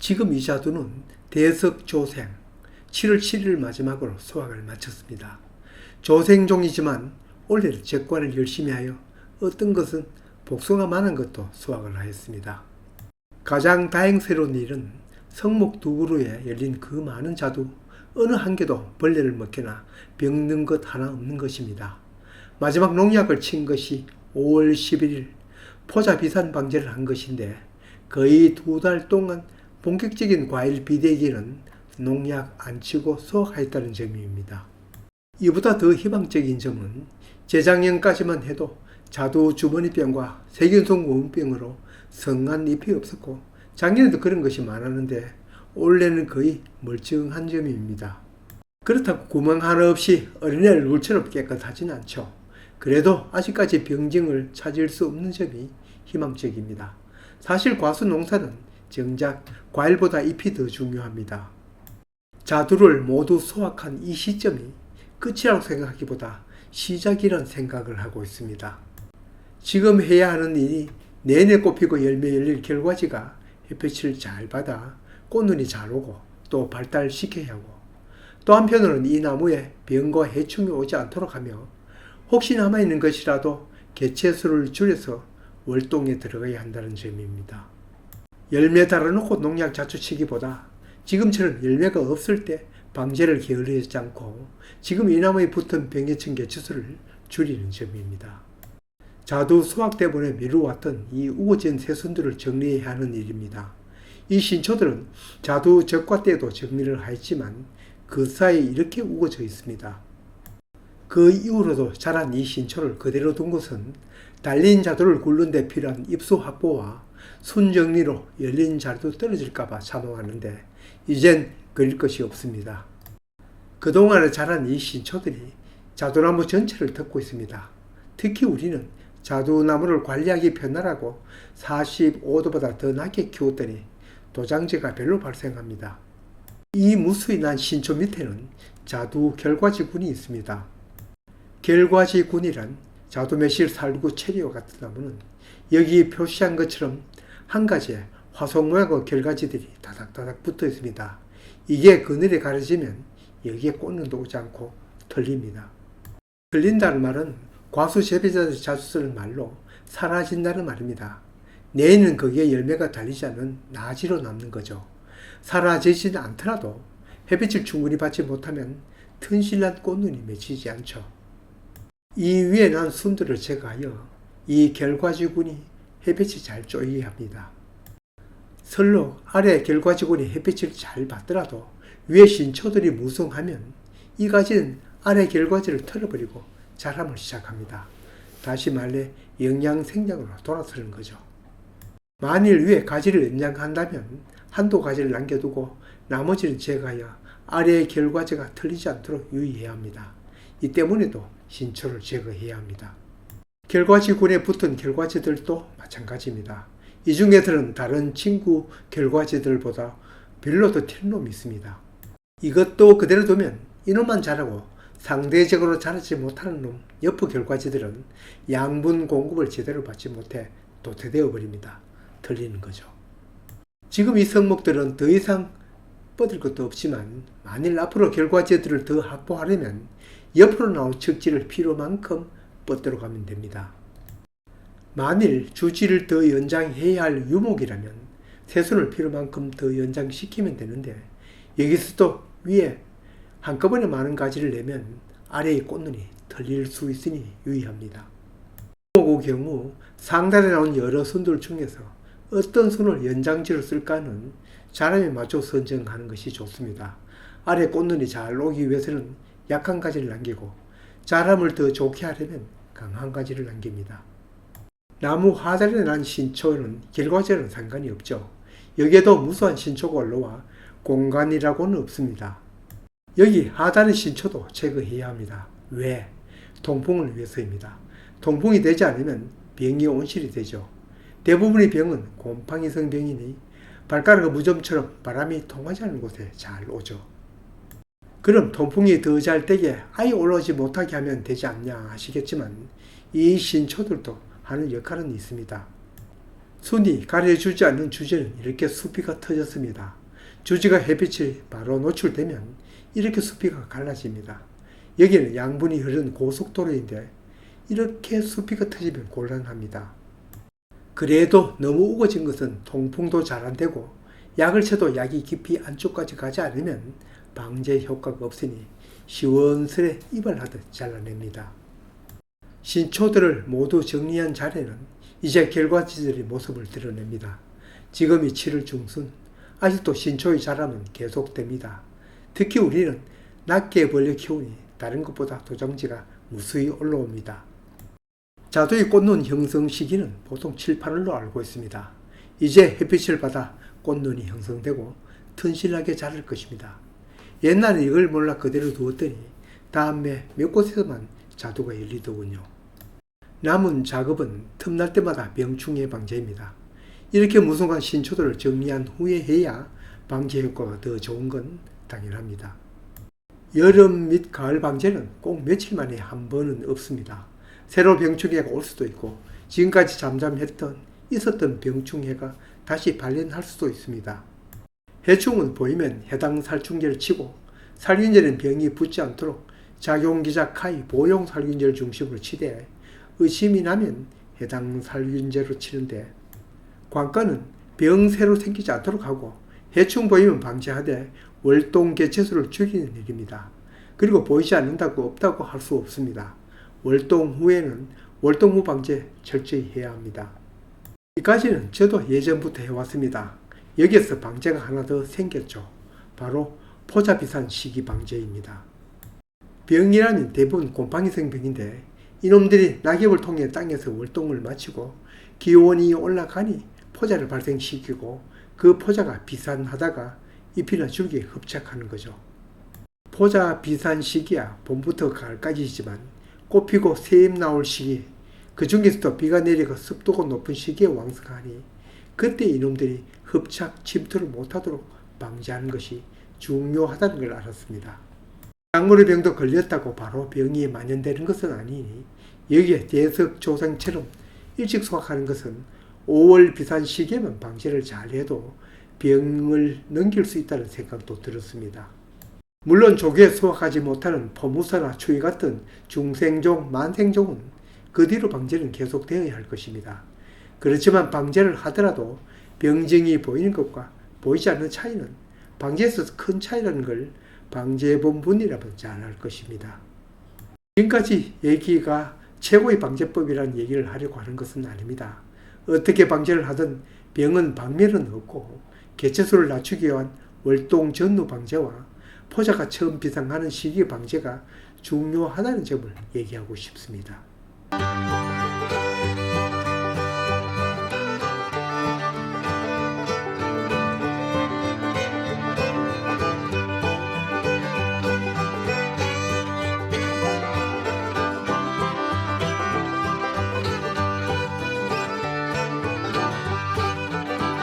지금 이 자두는 대석조생 7월 7일 마지막으로 수확을 마쳤습니다. 조생종이지만 올해는 적과를 열심히 하여 어떤 것은 복숭아 많은 것도 수확을 하였습니다. 가장 다행스러운 일은 성목 두 그루에 열린 그 많은 자두 어느 한 개도 벌레를 먹거나 병든 것 하나 없는 것입니다. 마지막 농약을 친 것이 5월 11일 포자 비산 방제를 한 것인데 거의 2달 동안 본격적인 과일 비대기는 농약 안 치고 수확하였다는 점입니다. 이보다 더 희망적인 점은 재작년까지만 해도 자두 주머니병과 세균성 고문병으로 성한 잎이 없었고 작년에도 그런 것이 많았는데 올해는 거의 멀쩡한 점입니다. 그렇다고 구멍 하나 없이 어린애를 물처럼 깨끗하지는 않죠. 그래도 아직까지 병증을 찾을 수 없는 점이 희망적입니다. 사실 과수 농사는 정작 과일보다 잎이 더 중요합니다. 자두를 모두 수확한 이 시점이 끝이라고 생각하기보다 시작이란 생각을 하고 있습니다. 지금 해야 하는 일이 내내 꽃피고 열매 열릴 결과지가 햇빛을 잘 받아 꽃눈이 잘 오고 또 발달시켜야 하고 또 한편으로는 이 나무에 병과 해충이 오지 않도록 하며 혹시 남아있는 것이라도 개체수를 줄여서 월동에 들어가야 한다는 점입니다. 열매 달아놓고 농약 자주 치기보다 지금처럼 열매가 없을 때 방제를 게을리하지 않고 지금 이 나무에 붙은 병해충 개체수를 줄이는 점입니다. 자두 수확 때문에 미루어왔던 이 우거진 새순들을 정리해야 하는 일입니다. 이 신초들은 자두 적과 때도 정리를 하였지만 그 사이에 이렇게 우거져 있습니다. 그 이후로도 자란 이 신초를 그대로 둔 것은 달린 자두를 굴른 데 필요한 잎수 확보와 순 정리로 열린 자두 떨어질까봐 참아왔는데 이젠 그릴 것이 없습니다. 그동안에 자란 이 신초들이 자두나무 전체를 덮고 있습니다. 특히 우리는 자두나무를 관리하기 편하라고 45도보다 더 낮게 키웠더니 도장제가 별로 발생합니다. 이 무수히 난 신초 밑에는 자두 결과지군이 있습니다. 결과지군이란 자두 매실 살구 체리와 같은 나무는 여기 표시한 것처럼 한 가지에 화속 모양의 결과지들이 다닥다닥 붙어 있습니다. 이게 그늘에 가려지면 여기에 꽃눈도 오지 않고 털립니다. 털린다는 말은 과수 재배자들이 자주 쓰는 말로 사라진다는 말입니다. 내에는 거기에 열매가 달리지 않은 나지로 남는 거죠. 사라지지는 않더라도 햇빛을 충분히 받지 못하면 튼실한 꽃눈이 맺히지 않죠. 이 위에 난 순들을 제거하여 이 결과지군이 햇빛을 잘 쬐야 합니다. 설로 아래 결과지군이 햇빛을 잘 받더라도 위에 신초들이 무성하면 이 가지는 아래 결과지를 털어버리고 자람을 시작합니다. 다시 말해 영양생장으로 돌아서는 거죠. 만일 위에 가지를 연장한다면 한두 가지를 남겨두고 나머지를 제거하여 아래의 결과지가 틀리지 않도록 유의해야 합니다. 이 때문에도 신초를 제거해야 합니다. 결과지군에 붙은 결과지들도 마찬가지입니다. 이 중에서는 다른 친구 결과지들보다 별로 더 튀는 놈이 있습니다. 이것도 그대로 두면 이놈만 자라고 상대적으로 자라지 못하는 놈 옆의 결과지들은 양분 공급을 제대로 받지 못해 도태되어 버립니다. 털리는 거죠. 지금 이 성목들은 더 이상 뻗을 것도 없지만 만일 앞으로 결과지들을 더 확보하려면 옆으로 나온 척지를 필요만큼 뻗도록 가면 됩니다. 만일 주지를 더 연장해야 할 유목이라면 새순을 필요만큼 더 연장시키면 되는데 여기서도 위에 한꺼번에 많은 가지를 내면 아래의 꽃눈이 털릴 수 있으니 유의합니다. 유목의 경우 상단에 나온 여러 순들 중에서 어떤 순을 연장지로 쓸까는 자람에 맞춰 선정하는 것이 좋습니다. 아래 꽃눈이 잘 오기 위해서는 약한 가지를 남기고 자람을 더 좋게 하려면 강한 가지를 남깁니다. 나무 하단에 난 신초는 결과지와는 상관이 없죠. 여기에도 무수한 신초가 올라와 공간이라고는 없습니다. 여기 하단의 신초도 제거해야 합니다. 왜? 통풍을 위해서입니다. 통풍이 되지 않으면 병이 온실이 되죠. 대부분의 병은 곰팡이성 병이니 발가락의 무좀처럼 바람이 통하지 않는 곳에 잘 오죠. 그럼 통풍이 더 잘 되게 아예 올라오지 못하게 하면 되지 않냐 하시겠지만 이 신초들도 하는 역할은 있습니다. 순이 가려주지 않는 주지는 이렇게 수비가 터졌습니다. 주지가 햇빛이 바로 노출되면 이렇게 수비가 갈라집니다. 여기는 양분이 흐르는 고속도로인데 이렇게 수비가 터지면 곤란합니다. 그래도 너무 우거진 것은 통풍도 잘 안되고 약을 쳐도 약이 깊이 안쪽까지 가지 않으면 방제 효과가 없으니 시원스레 이발하듯 잘라냅니다. 신초들을 모두 정리한 자리는 이제 결과지들의 모습을 드러냅니다. 지금이 7월 중순, 아직도 신초의 자람은 계속됩니다. 특히 우리는 낮게 벌려 키우니 다른 것보다 도장지가 무수히 올라옵니다. 자두의 꽃눈 형성 시기는 보통 7, 8월로 알고 있습니다. 이제 햇빛을 받아 꽃눈이 형성되고 튼실하게 자랄 것입니다. 옛날에 이걸 몰라 그대로 두었더니 다음에 몇 곳에서만 자두가 열리더군요. 남은 작업은 틈날 때마다 병충 예방제입니다. 이렇게 무성한 신초들을 정리한 후에 해야 방제 효과가 더 좋은 건 당연합니다. 여름 및 가을 방제는 꼭 며칠 만에 한 번은 없습니다. 새로 병충해가 올 수도 있고 지금까지 잠잠했던 있었던 병충해가 다시 발현할 수도 있습니다. 해충은 보이면 해당 살충제를 치고 살균제는 병이 붙지 않도록 작용기작 하이 보용 살균제를 중심으로 치되 의심이 나면 해당 살균제로 치는데 관건은 병 새로 생기지 않도록 하고 해충 보이면 방지하되 월동 개체수를 줄이는 일입니다. 그리고 보이지 않는다고 없다고 할 수 없습니다. 월동 후에는 월동 후 방제 철저히 해야 합니다. 이까지는 저도 예전부터 해왔습니다. 여기에서 방제가 하나 더 생겼죠. 바로 포자비산 시기 방제입니다. 병이라면 대부분 곰팡이성 병인데 이놈들이 낙엽을 통해 땅에서 월동을 마치고 기온이 올라가니 포자를 발생시키고 그 포자가 비산하다가 잎이나 줄기에 흡착하는 거죠. 포자 비산 시기야 봄부터 가을까지이지만 꽃 피고 새잎 나올 시기, 그 중에서도 비가 내리고 습도가 높은 시기에 왕성하니 그때 이놈들이 흡착 침투를 못하도록 방지하는 것이 중요하다는 걸 알았습니다. 약물의 병도 걸렸다고 바로 병이 만연되는 것은 아니니 여기에 대석조상처럼 일찍 수확하는 것은 5월 비산 시기에만 방제를 잘해도 병을 넘길 수 있다는 생각도 들었습니다. 물론 조기에 수확하지 못하는 포무사나 추위 같은 중생종, 만생종은 그 뒤로 방제는 계속되어야 할 것입니다. 그렇지만 방제를 하더라도 병증이 보이는 것과 보이지 않는 차이는 방제에서 큰 차이라는 걸 방제해본 분이라면 잘 알 것입니다. 지금까지 얘기가 최고의 방제법이라는 얘기를 하려고 하는 것은 아닙니다. 어떻게 방제를 하든 병은 박멸은 없고 개체수를 낮추기 위한 월동 전후 방제와 포자가 처음 비상하는 시기 방제가 중요하다는 점을 얘기하고 싶습니다.